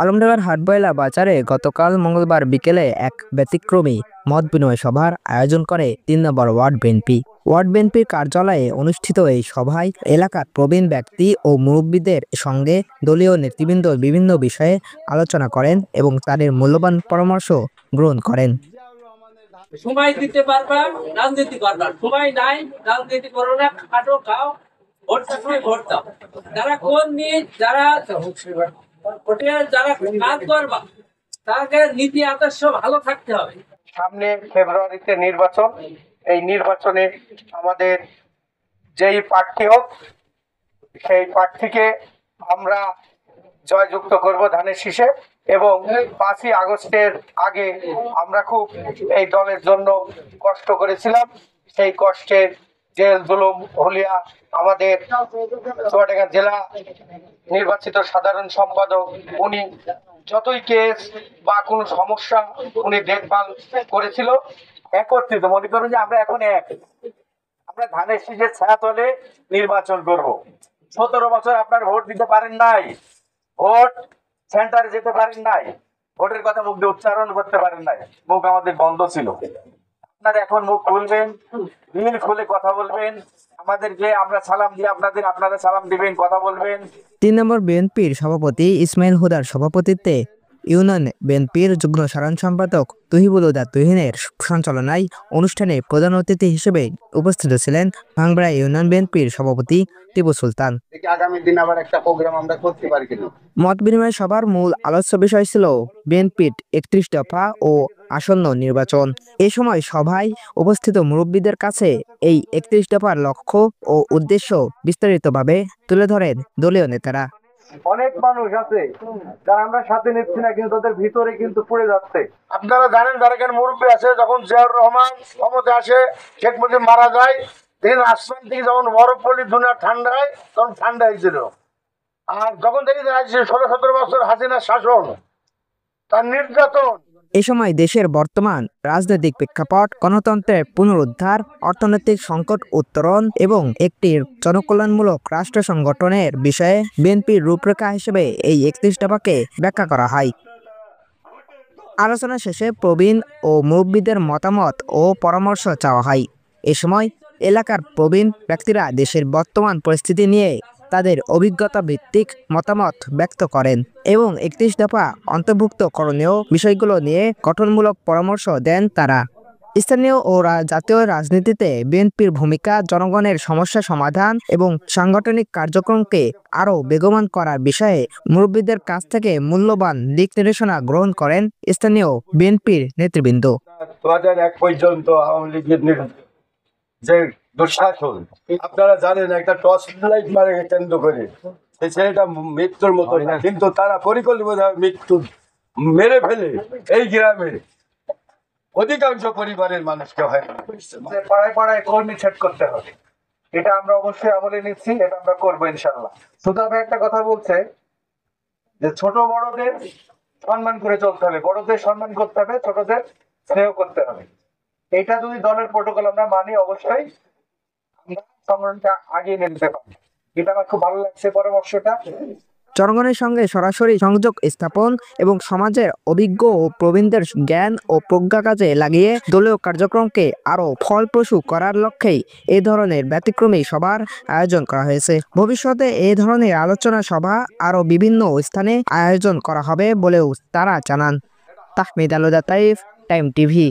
আলমডাঙ্গার হাটবয়লা বাজারে গতকাল মঙ্গলবার বিকেলে এক ব্যতিক্রমী মত বিনিময় সভার আয়োজন করে ৩ নম্বর ওয়ার্ড বিএনপি। ওয়ার্ড বিএনপির কার্যালয়ে অনুষ্ঠিত এই সভায় এলাকার প্রবীণ ব্যক্তি ও মুরব্বীদের সঙ্গে দলীয় নেতৃবৃন্দ বিভিন্ন বিষয়ে আলোচনা করেন এবং তাদের মূল্যবান পরামর্শ গ্রহণ করেন। সময় দিতে পারবা, রাজনীতি করবা, সময় নাই, রাজনীতি করো না, খাটো খাও, ভোটটার সময় ভোট দাও। যারা কোন নিয়ে যারা কাজ করবা, তাকে নীতি আদর্শ ভালো থাকতে হবে। সামনে ফেব্রুয়ারিতে নির্বাচন, এই নির্বাচনে আমাদের যেই প্রার্থী হোক সেই প্রার্থীকে আমরা জয়যুক্ত করব ধানের শীষে। এবং 5ই আগস্টের আগে আমরা খুব এই দলের জন্য কষ্ট করেছিলাম, সেই কষ্টের জেল জুলুম হলিয়া আমাদের চুয়াডাঙ্গা জেলা নির্বাচিত সাধারণ সম্পাদক উনি যতই কেস বা কোনো সমস্যা উনি দেখভাল করেছিল। একত্রিত মনে করুন যে আমরা এখন আমরা ধানের শীষের ছায়াতলে নির্বাচন করব। 17 বছর আপনার ভোট দিতে পারেন নাই, ভোট সেন্টারে যেতে পারেন নাই, ভোটের কথা মুখ দিয়ে উচ্চারণ করতে পারেন নাই, মুখ আমাদের বন্ধ ছিল। আপনারা এখন মুখ খুলবেন, দিল খুলে কথা বলবেন, আমাদেরকে আমরা সালাম দিয়ে আপনারা সালাম দিবেন, কথা বলবেন। ৩ নম্বর বিএনপির সভাপতি ইসমাইল হুদার সভাপতিত্বে ইউনিয়ন বিএনপির যুগ্ম সাধারণ সম্পাদক তহিবুল হুদা তুহিনের সঞ্চালনায় অনুষ্ঠানে প্রধান অতিথি হিসেবে উপস্থিত ছিলেন ভাঙ্গড়া ইউনিয়ন বিএনপির সভাপতি টিপু সুলতান। আগামী দিন আবার একটা প্রোগ্রাম আমরা করতে পারি কিনা। মত বিনিময় সভার মূল আলোচ্য বিষয় ছিল বিএনপির ৩১ দফা ও আসন্ন নির্বাচন। এ সময় সভায় উপস্থিত মুরব্বীদের কাছে এই ৩১ দফার লক্ষ্য ও উদ্দেশ্য বিস্তারিতভাবে তুলে ধরেন দলীয় নেতারা। অনেক মানুষ আছে যারা আমরা সাথে নিচ্ছি না, কিন্তু তাদের ভিতরে কিন্তু পড়ে যাচ্ছে। আপনারা জানেন যারা এখানে মুরব্বী আছে, যখন জিয়াউর রহমান ক্ষমতায় আসে, শেখ মুজিব মারা যায়, দিন আসমান থেকে যখন বরফ পড়লি দুনিয়া ঠান্ডা হয়, তখন ঠান্ডা হয়েছিল। আর যখন দেখি 16-17 বছর হাসিনার শাসন, তার নির্যাতন। এ সময় দেশের বর্তমান রাজনৈতিক প্রেক্ষাপট, গণতন্ত্রের পুনরুদ্ধার, অর্থনৈতিক সংকট উত্তরণ এবং একটি জনকল্যাণমূলক রাষ্ট্র সংগঠনের বিষয়ে বিএনপির রূপরেখা হিসেবে এই ৩১ দফাকে ব্যাখ্যা করা হয়। আলোচনা শেষে প্রবীণ ও মুরব্বীদের মতামত ও পরামর্শ চাওয়া হয়। এ সময় এলাকার প্রবীণ ব্যক্তিরা দেশের বর্তমান পরিস্থিতি নিয়ে তাদের অভিজ্ঞতা ভিত্তিক মতামত ব্যক্ত করেন এবং ৩১ দফা অন্তর্ভুক্ত করণীয় বিষয়গুলো নিয়ে গঠনমূলক পরামর্শ দেন তারা। স্থানীয় ও জাতীয় রাজনীতিতে বিএনপির ভূমিকা, জনগণের সমস্যা সমাধান এবং সাংগঠনিক কার্যক্রমকে আরও বেগবান করার বিষয়ে মুরব্বীদের কাছ থেকে মূল্যবান দিক নির্দেশনা গ্রহণ করেন স্থানীয় বিএনপির নেতৃবৃন্দ। 2001 পর্যন্ত আওয়ামী লীগের যে দুঃশাসন, আপনারা জানেন, একটা টর্চ লাইট মারে কেন্দ্র করে সেই ছেলেটা মৃত্যুর মতো, কিন্তু তারা পরিকল্পিতভাবে মৃত্যু মেরে ফেলে এই গ্রামের অধিকাংশ পরিবারের মানুষকে হয় পাড়ায় পাড়ায় কর্মী ছেদ করতে হবে। এটা আমরা অবশ্যই আমলে নিচ্ছি, এটা আমরা করবো ইনশাল্লাহ। সুতরাং একটা কথা বলছে যে ছোট বড়দের সম্মান করে চলতে হবে, বড়দের সম্মান করতে হবে, ছোটদের স্নেহ করতে হবে। এটা যদি দলের প্রোটোকল আমরা মানি, অবশ্যই আমরা সংগঠনটা আগিয়ে নিতে পারবো। এটা আমার খুব ভালো লাগছে পরামর্শটা। জনগণের সঙ্গে সরাসরি সংযোগ স্থাপন এবং সমাজের অভিজ্ঞ ও প্রবীণদের জ্ঞান ও প্রজ্ঞা কাজে লাগিয়ে দলীয় কার্যক্রমকে আরও ফলপ্রসূ করার লক্ষ্যেই এই ধরনের ব্যতিক্রমী সভার আয়োজন করা হয়েছে। ভবিষ্যতে এই ধরনের আলোচনা সভা আরও বিভিন্ন স্থানে আয়োজন করা হবে বলেও তারা জানান। তাহমিদ আল হুদা, টাইম টিভি।